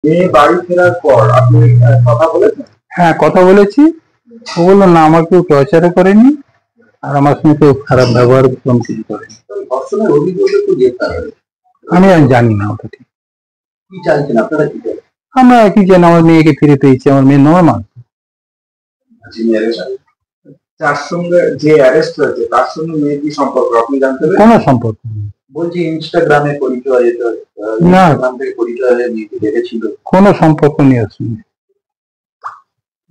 মেয়ে বাড়ি ফেরার পর আপনি কথা বলেছেন? হ্যাঁ, কথা বলেছি। ও বললো না, আমার কেউ টর্চারও করেনি, আর আমার সঙ্গে কেউ খারাপ ব্যবহার কোনো কিছু করেনি। ধর্ষণের অভিযোগে তো গ্রেপ্তার হয়েছে। আমি আর জানি না ওটা ঠিক। কি চাইছেন আপনারা, কি চাইছেন? আমরা কি জানি, আমার মেয়েকে ফিরে পেয়েছি, আমার মেয়ে নর্মাল। তার সঙ্গে যে অ্যারেস্ট হয়েছে তার সঙ্গে মেয়ে কি সম্পর্ক আপনি জানতে পেরেছেন? কোনো সম্পর্ক নেই। বলছি ইনস্টাগ্রামে পরিচয়, না, ইনস্টাগ্রাম থেকে পরিচয় হয়ে মেয়েকে দেখেছিল। কোনো সম্পর্ক নেই ওর সঙ্গে।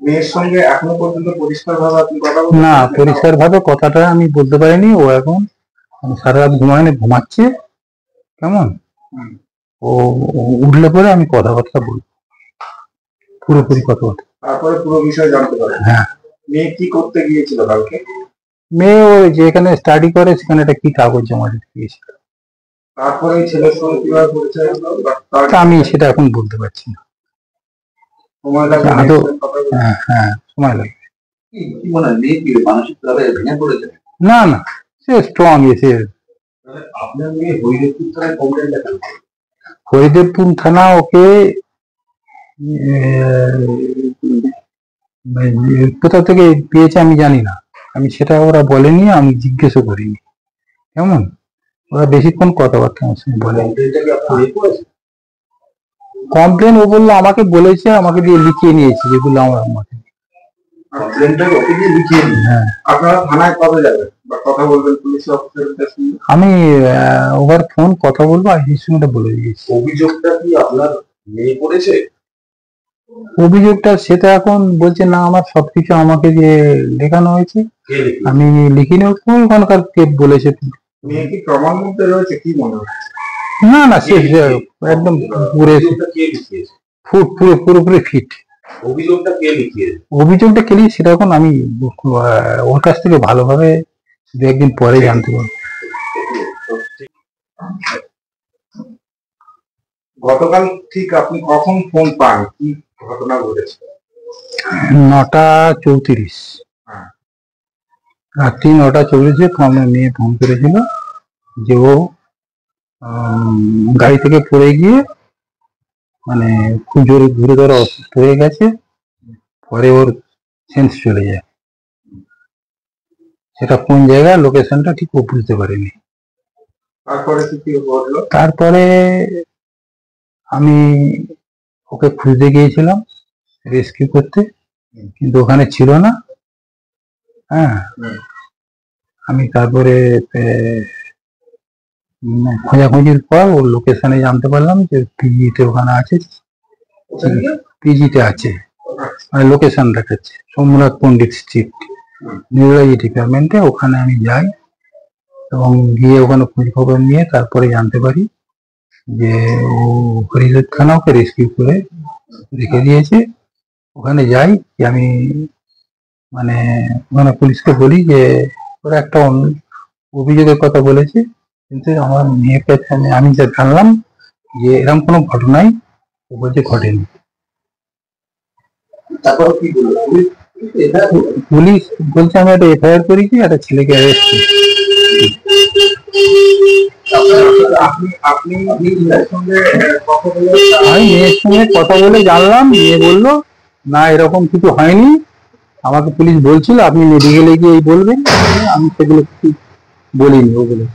মেয়ের সঙ্গে এখনো পর্যন্ত পরিষ্কার ভাবে আপনি কথা বলতে না, পেরেছেন? পরিষ্কার ভাবে কথাটা আমি বলতে পারিনি। ও এখন সারা রাত ঘুমাচ্ছে। কেমন, ও উঠলে পরে আমি কথাবার্তা বলবো, পুরোপুরি কথাবার্তা। তারপরে পুরো বিষয় জানতে পারেন। হ্যাঁ। মেয়ে কি করতে গিয়েছিল কালকে? মেয়ে ও যেখানে স্টাডি করে সেখানে একটা কি কাগজ জমা দিতে গিয়েছিল। তারপরে ছেলের সঙ্গে কিভাবে পরিচয় হলো? তা আমি সেটা এখন বলতে পারছি না। সময় লাগবে আদৌ, কথা বলতে? হ্যাঁ সময় লাগবে। কি মনে হয় মেয়ে কি মানসিকভাবে ভেঙে পড়েছে? না না, সে স্ট্রং এসে। আপনার মেয়ে হরিদেবপুর থানায় কমপ্লেন লেখেন? হরিদেবপুর থানা ওকে কোথা থেকে পেয়েছে আমি জানি না। আমি সেটা ওরা বলেনি, আমি জিজ্ঞেসও করিনি। কেমন, ওরা বেশিক্ষণ কথাবার্তা আমার সঙ্গে বলে। কমপ্লেন ও বললো আমাকে বলেছে, আমাকে দিয়ে লিখিয়ে নিয়েছি যেগুলো আমার আমাকে। হ্যাঁ, আপনারা থানায় কবে যাবেন বা কথা বলবেন পুলিশ অফিসারদের সঙ্গে? আমি ওভার ফোন কথা বলবো, আইসির সঙ্গে বলে দিয়েছি। অভিযোগটা কি আপনার মেয়ে করেছে? অভিযোগটা সেটা এখন বলছে না, আমার সবকিছু আমাকে যে লেখানো হয়েছে আমি লিখিনি। ওখানকার কে বলেছে। মেয়ে কি প্রমাণ মধ্যে রয়েছে কি মনে হয়? না না, সে একদম পুরোপুরি ফিট। অভিযোগটা কে লিখিয়েছে? অভিযোগটা কে লিখেছে সেটা এখন আমি ওর কাছ থেকে ভালোভাবে দু একদিন পরে জানতে পারবো। গতকাল ঠিক আপনি কখন ফোন পান, কি ঘটনা ঘটেছে? 9:34, রাত্রি 9:34 আমার মেয়ে ফোন করেছিল যে ও গাড়ি থেকে পড়ে গিয়ে মানে খুব জোরে গুরুতর অসুস্থ হয়ে গেছে, পরে ওর সেন্স চলে যায়। সেটা কোন জায়গায়, লোকেশনটা ঠিক ও বুঝতে পারেনি। তারপরে কি ঘটলো? তারপরে আমি ওকে খুঁজতে গিয়েছিলাম, রেস্কিউ করতে, কিন্তু ওখানে ছিল না। হ্যাঁ, আমি তারপরে খোঁজাখুঁজির পর ওর লোকেশনে জানতে পারলাম যে পিজিতে ওখানে আছে, পিজিতে আছে, মানে লোকেশন দেখাচ্ছে সোমনাথ পন্ডিত স্ট্রিট, নিউরোলজি ডিপার্টমেন্টে। ওখানে আমি যাই এবং গিয়ে ওখানে খোঁজ খবর নিয়ে তারপরে জানতে পারি যে ও হরিদেব থানা ওকে রেস্কিউ করে রেখে দিয়েছে। ওখানে যাই, আমি মানে ওখানে পুলিশকে বলি যে ওরা একটা অভিযোগের কথা বলেছে, কিন্তু আমার মেয়ের কাছে আমি যা জানলাম যে এরকম কোনো ঘটনাই ও বলছে ঘটেনি। তারপর কি বললো পুলিশ? বলছে আমি একটা এফআইআর করেছি, একটা ছেলেকে অ্যারেস্ট করেছি। আপনি মেয়ের সঙ্গে আমি মেয়ের সঙ্গে কথা বলে জানলাম, মেয়ে বললো না এরকম কিছু হয়নি, আমাকে পুলিশ বলছিল আপনি মেডিকেলে গিয়ে বলবেন, আমি সেগুলো কিছু বলিনি ওগুলো।